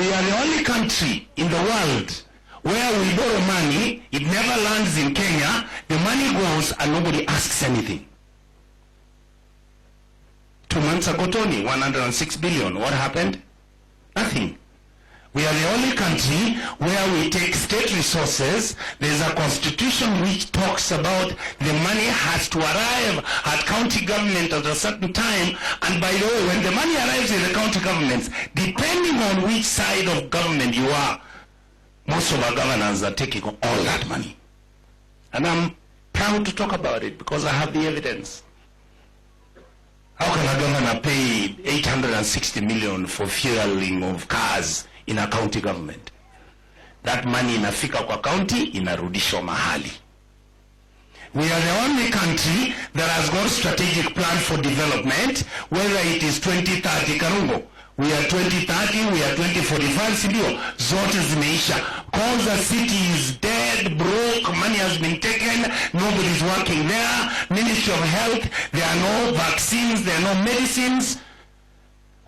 We are the only country in the world where we borrow money, it never lands in Kenya, the money goes and nobody asks anything. 2 months ago, Tony, 106 billion. What happened? Nothing. We are the only country where we take state resources. There's a constitution which talks about the money has to arrive at county government at a certain time. And by the way, when the money arrives in the county governments, depending on which side of government you are, most of our governors are taking all that money. And I'm proud to talk about it because I have the evidence. How can a governor pay 860 million for fueling of cars in a county government? That money inafika kwa county, inarudishwa mahali. We are the only country that has got strategic plan for development, whether it is 2030 Karungo, we are 2030, we are 2045, sindio, zote zimeisha. Cause the city is dead, broke, money has been taken, nobody's working there, Ministry of Health, there are no vaccines, there are no medicines.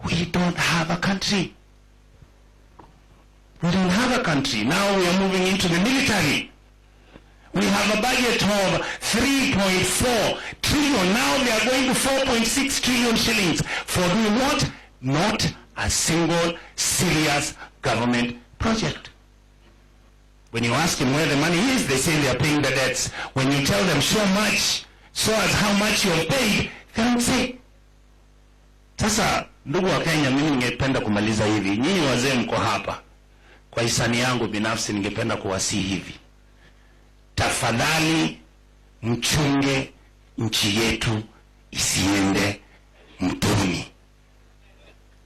We don't have a country. We don't have a country. Now we are moving into the military. We have a budget of 3.4 trillion. Now they are going to 4.6 trillion shillings. For doing what? Not a single serious government project. When you ask them where the money is, they say they are paying the debts. When you tell them so much, so as how much you have paid, they don't say. Sasa, ndugu wa Kenya, mimi ningependa kumaliza hivi. Nyinyi wazee mko hapa. Kwa hisani yangu binafsi ningependa kuwasihi hivi. Tafadhali mchunge nchi yetu isiende mtoni.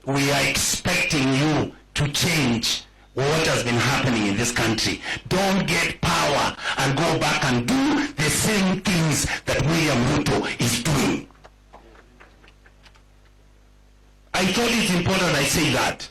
We are expecting you to change what has been happening in this country. Don't get power and go back and do the same things that William Ruto is doing. I thought it's important I say that.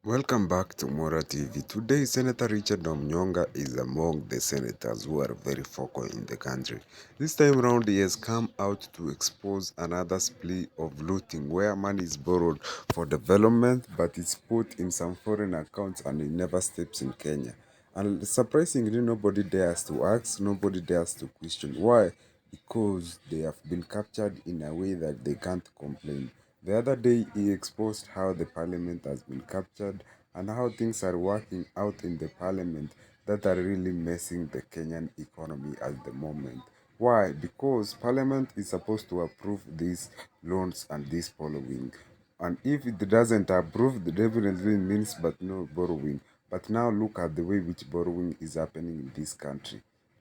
Welcome back to Mora TV. Today, Senator Richard Onyonka is among the senators who are very vocal in the country. This time around, he has come out to expose another plea of looting where money is borrowed for development but it's put in some foreign accounts and it never steps in Kenya. And surprisingly, nobody dares to ask, nobody dares to question. Why? Because they have been captured in a way that they can't complain. The other day, he exposed how the parliament has been captured and how things are working out in the parliament that are really messing the Kenyan economy at the moment. Why? Because parliament is supposed to approve these loans and this following. And if it doesn't approve, it definitely means but no borrowing. But now look at the way which borrowing is happening in this country.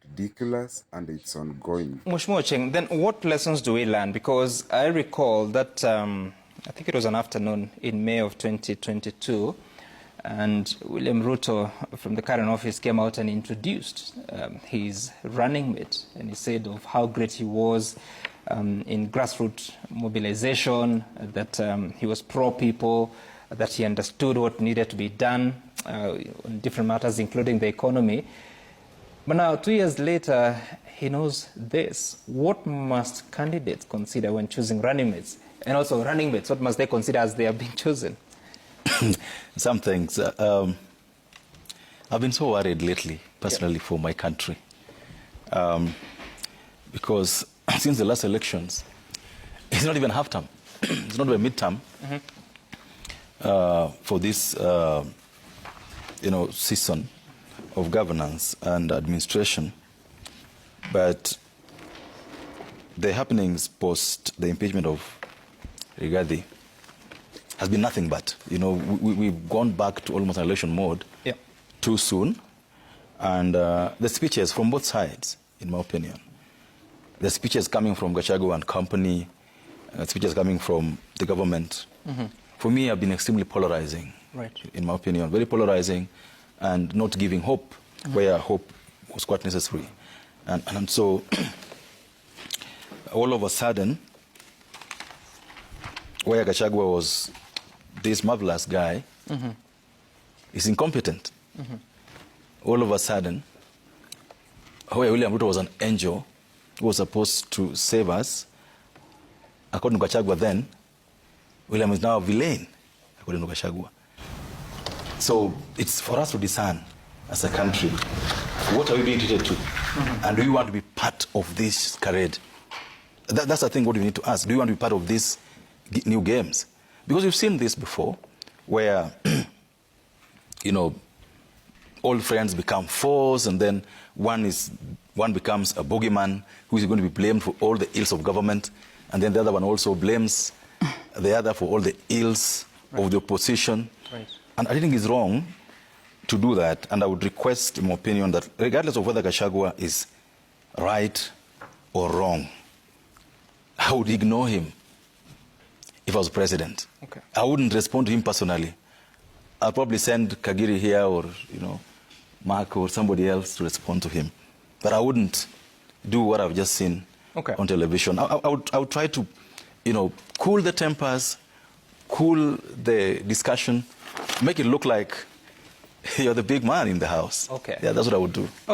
Ridiculous, and it's ongoing. Mheshimiwa Cheng, then what lessons do we learn? Because I recall that I think it was an afternoon in May of 2022, and William Ruto from the current office came out and introduced his running mate, and he said of how great he was in grassroots mobilization, that he was pro-people, that he understood what needed to be done on different matters, including the economy. But now, 2 years later, he knows this. What must candidates consider when choosing running mates? And also running mates, what must they consider as they are being chosen? Some things. I've been so worried lately, personally, for my country. Because since the last elections, it's not even half-term. It's not even mid-term for this season of governance and administration, but the happenings post the impeachment of Rigathi has been nothing but, we've gone back to almost an election mode too soon, and the speeches from both sides, in my opinion, the speeches coming from Gachagua and company, speeches coming from the government, for me have been extremely polarizing, in my opinion, very polarizing, and not giving hope where hope was quite necessary. And so, all of a sudden, where Gachagua was this marvelous guy, is incompetent. All of a sudden, where William Ruto was an angel who was supposed to save us, according to Gachagua then, William is now a villain, according to Gachagua. So it's for us to discern as a country, what are we being treated to? And do we want to be part of this charade? That's the thing what we need to ask. Do you want to be part of these new games? Because we've seen this before, where, you know, old friends become foes, and then one becomes a bogeyman who is going to be blamed for all the ills of government, and then the other one also blames the other for all the ills of the opposition. Right. And I think it's wrong to do that, and I would request, in my opinion, that regardless of whether Gachagua is right or wrong, I would ignore him if I was president. Okay. I wouldn't respond to him personally. I'll probably send Kagiri here, or, you know, Mark or somebody else to respond to him. But I wouldn't do what I've just seen on television. I would try to, you know, cool the tempers, cool the discussion, make it look like you're the big man in the house. Okay. Yeah, that's what I would do. Okay.